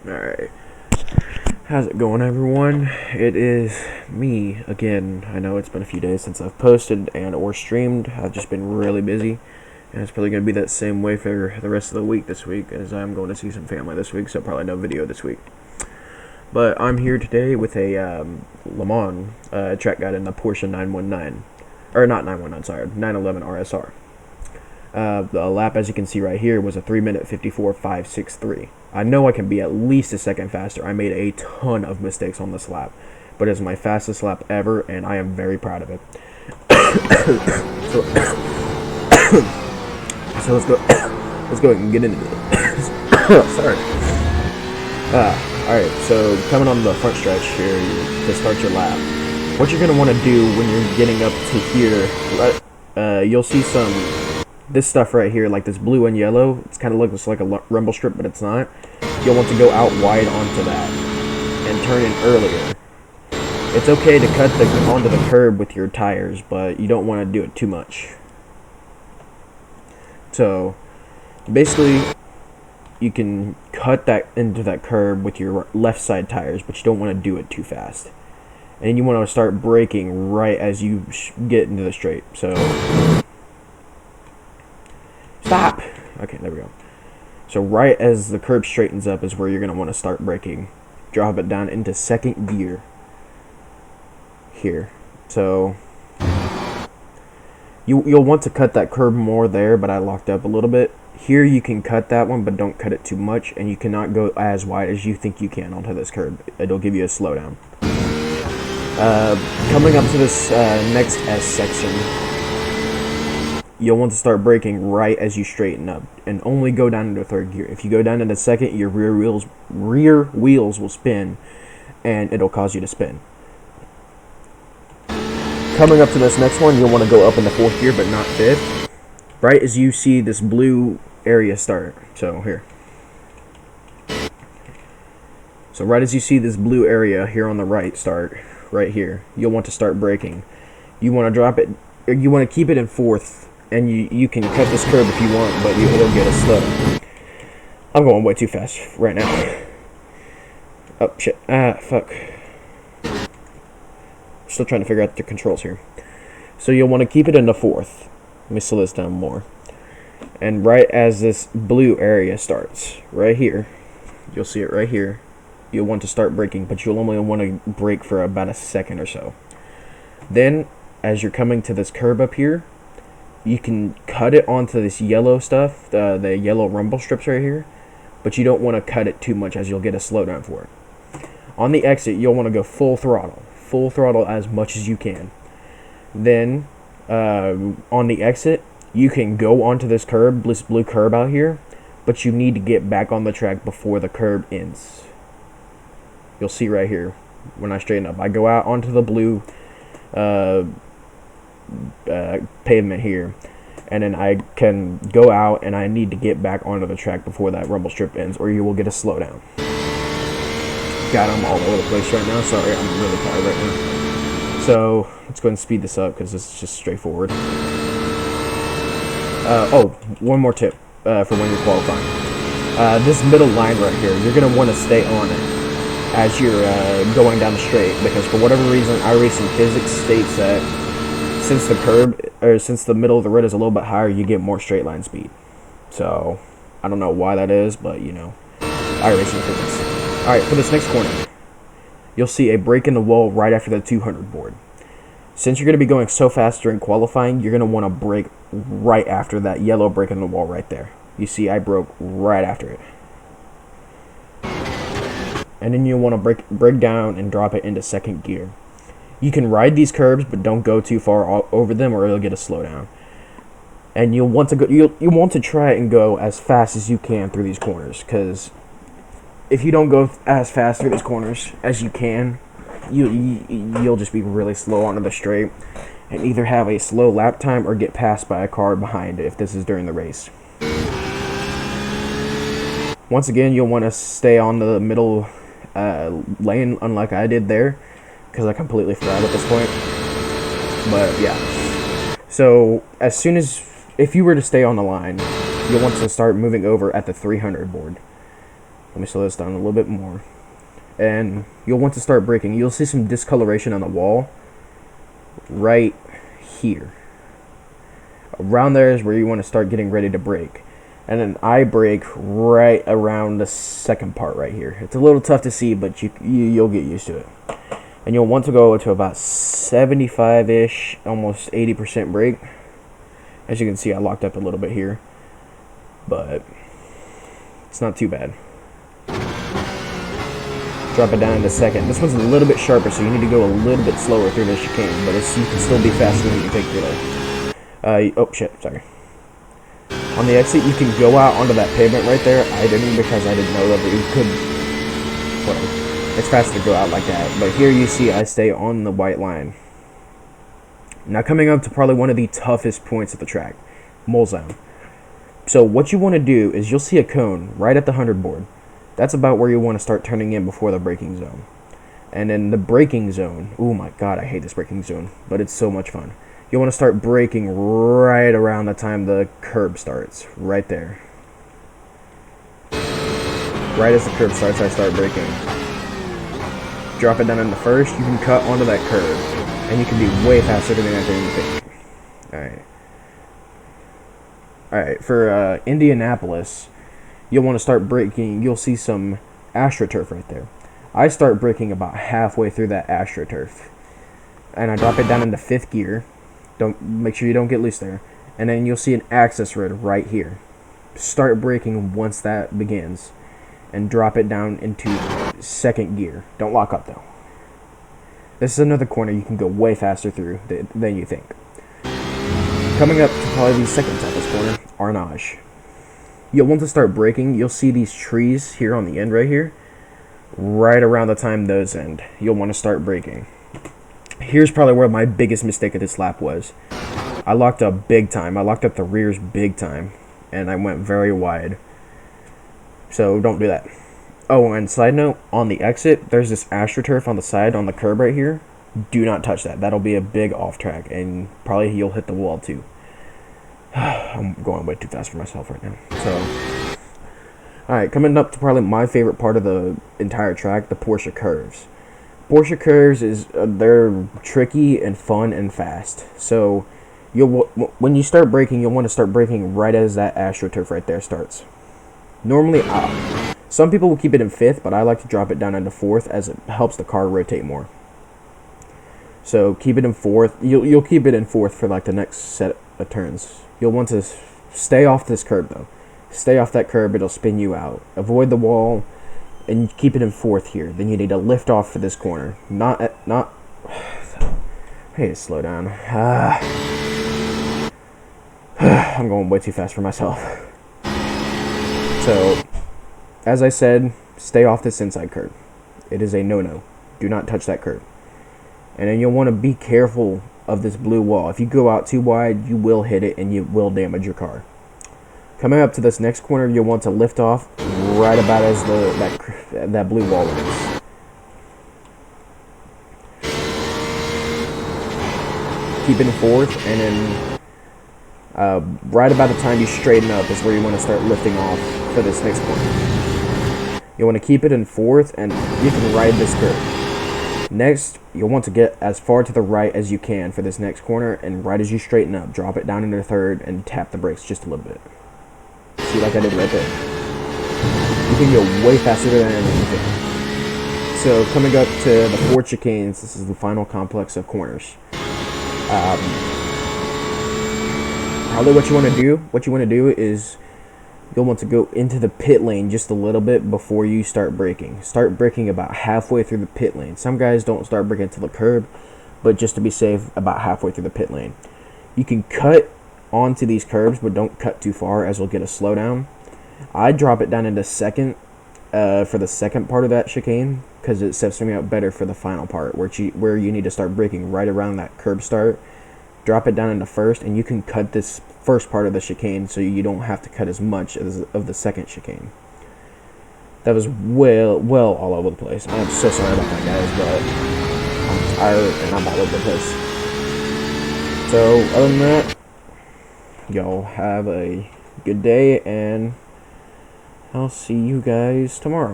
Alright, how's it going, everyone? It is me again. I know it's been a few days since I've posted and or streamed. I've just been really busy, and it's probably going to be that same way for the rest of the week this week, as I'm going to see some family this week, so probably no video this week. But I'm here today with a Le Mans track guide in the Porsche 919, or not 919, sorry, 911 RSR. The lap, as you can see right here, was a 3-minute 54.563. I know I can be at least a second faster. I made a ton of mistakes on this lap, but it's my fastest lap ever, and I am very proud of it. so, so let's go and get into it. Sorry. Alright, so coming on the front stretch here to start your lap, what you're going to want to do when you're getting up to here, you'll see this stuff right here, like this blue and yellow. It's kind of looks like a rumble strip, but it's not. You'll want to go out wide onto that and turn in earlier. It's okay to cut onto the curb with your tires, but you don't want to do it too much. So basically, you can cut that into that curb with your left side tires, but you don't want to do it too fast. And you want to start braking right as you get into the straight. So stop! Okay, there we go. So right as the curb straightens up is where you're going to want to start braking. Drop it down into second gear. Here. So you'll want to cut that curb more there, but I locked up a little bit. Here you can cut that one, but don't cut it too much, and you cannot go as wide as you think you can onto this curb. It'll give you a slowdown. Coming up to this next S section, you'll want to start braking right as you straighten up, and only go down into third gear. If you go down into second, your rear wheels will spin, and it'll cause you to spin. Coming up to this next one, you'll want to go up into fourth gear, but not fifth. Right as you see this blue area start. So here. So right as you see this blue area here on the right start, right here, you'll want to start braking. You want to drop it, or you want to keep it in fourth. And you can cut this curb if you want, but you will get a slow. I'm going way too fast right now. Oh, shit. Fuck. Still trying to figure out the controls here. So you'll want to keep it in the fourth. Let me slow this down more. And right as this blue area starts, right here, you'll see it right here, you'll want to start braking, but you'll only want to brake for about a second or so. Then, as you're coming to this curb up here, you can cut it onto this yellow stuff, the yellow rumble strips right here, but you don't want to cut it too much as you'll get a slowdown for it. On the exit, you'll want to go full throttle as much as you can. Then, on the exit, you can go onto this curb, this blue curb out here, but you need to get back on the track before the curb ends. You'll see right here, when I straighten up, I go out onto the blue pavement here, and then I can go out and I need to get back onto the track before that rumble strip ends, or you will get a slowdown. God, I'm all over the place right now. Sorry, I'm really tired right now. So let's go ahead and speed this up because this is just straightforward. Oh, one more tip for when you're qualifying. This middle line right here, you're going to want to stay on it as you're going down the straight, because for whatever reason, iRacing Physics states that since the middle of the road is a little bit higher, you get more straight line speed. So I don't know why that is, but you know, iRacing Physics. Alright, for this next corner, you'll see a break in the wall right after the 200 board. Since you're going to be going so fast during qualifying, you're going to want to brake right after that yellow break in the wall right there. You see I broke right after it. And then you'll want to brake down and drop it into second gear. You can ride these curbs, but don't go too far over them, or you'll get a slowdown. And you'll want to go. You want to try and go as fast as you can through these corners, because if you don't go as fast through these corners as you can, you'll just be really slow onto the straight, and either have a slow lap time or get passed by a car behind if this is during the race. Once again, you'll want to stay on the middle lane, unlike I did there, because I completely forgot at this point. But yeah, so if you were to stay on the line, you'll want to start moving over at the 300 board. Let me slow this down a little bit more. And you'll want to start braking. You'll see some discoloration on the wall right here. Around there is where you want to start getting ready to brake. And then I brake right around the second part right here. It's a little tough to see, but you'll get used to it. And you'll want to go to about 75-ish, almost 80% brake. As you can see, I locked up a little bit here, but it's not too bad. Drop it down in a second. This one's a little bit sharper, so you need to go a little bit slower through this chicane, but you can still be faster than you take through there. Oh shit, sorry. On the exit, you can go out onto that pavement right there. I didn't, because I didn't know that you could. Whatever. It's faster to go out like that. But here you see I stay on the white line. Now coming up to probably one of the toughest points of the track, mole zone. So what you want to do is you'll see a cone right at the 100 board. That's about where you want to start turning in before the braking zone. And in the braking zone, oh my god, I hate this braking zone, but it's so much fun. You want to start braking right around the time the curb starts, right there. Right as the curb starts, I start braking. Drop it down in the first, you can cut onto that curb, and you can be way faster than you think. Alright, for Indianapolis, you'll want to start braking. You'll see some AstroTurf right there. I start braking about halfway through that AstroTurf, and I drop it down into 5th gear. Don't make sure you don't get loose there. And then you'll see an access road right here. Start braking once that begins, and drop it down into 2nd gear. Don't lock up though. This is another corner you can go way faster through than you think. Coming up to probably the second toughest corner, Arnage. You'll want to start braking. You'll see these trees here on the end right here. Right around the time those end, you'll want to start braking. Here's probably where my biggest mistake of this lap was. I locked up big time. I locked up the rears big time, and I went very wide. So don't do that. Oh, and side note, on the exit, there's this AstroTurf on the side on the curb right here. Do not touch that. That'll be a big off track, and probably you'll hit the wall too. I'm going way too fast for myself right now. So, alright, coming up to probably my favorite part of the entire track, the Porsche curves. Porsche curves is they're tricky and fun and fast. So when you start braking, you'll want to start braking right as that AstroTurf right there starts. Normally, some people will keep it in 5th, but I like to drop it down into 4th as it helps the car rotate more. So keep it in 4th. You'll keep it in 4th for like the next set of turns. You'll want to stay off this curb though. Stay off that curb; it'll spin you out. Avoid the wall. And keep it in 4th here. Then you need to lift off for this corner. I need to slow down. I'm going way too fast for myself. So, as I said, stay off this inside curb. It is a no-no. Do not touch that curb. And then you'll want to be careful of this blue wall. If you go out too wide, you will hit it and you will damage your car. Coming up to this next corner, you'll want to lift off right about as that blue wall is. Keep it in 4th, and then right about the time you straighten up is where you want to start lifting off for this next corner. You want to keep it in 4th, and you can ride this curve. Next, you'll want to get as far to the right as you can for this next corner, and right as you straighten up, drop it down into 3rd and tap the brakes just a little bit. See, like I did right there. You can go way faster than anything. So coming up to the 4 chicanes, this is the final complex of corners. Probably what you want to do is you'll want to go into the pit lane just a little bit before you start braking. Start braking about halfway through the pit lane. Some guys don't start braking to the curb, but just to be safe, about halfway through the pit lane. You can cut onto these curbs, but don't cut too far, as we'll get a slowdown. I drop it down into 2nd for the second part of that chicane, because it sets me up better for the final part, where you need to start braking right around that curb start. Drop it down into 1st, and you can cut this first part of the chicane, so you don't have to cut as much of the second chicane. That was well all over the place. I'm so sorry about that, guys, but I'm tired and I'm all over the place. So other than that, y'all have a good day, and I'll see you guys tomorrow.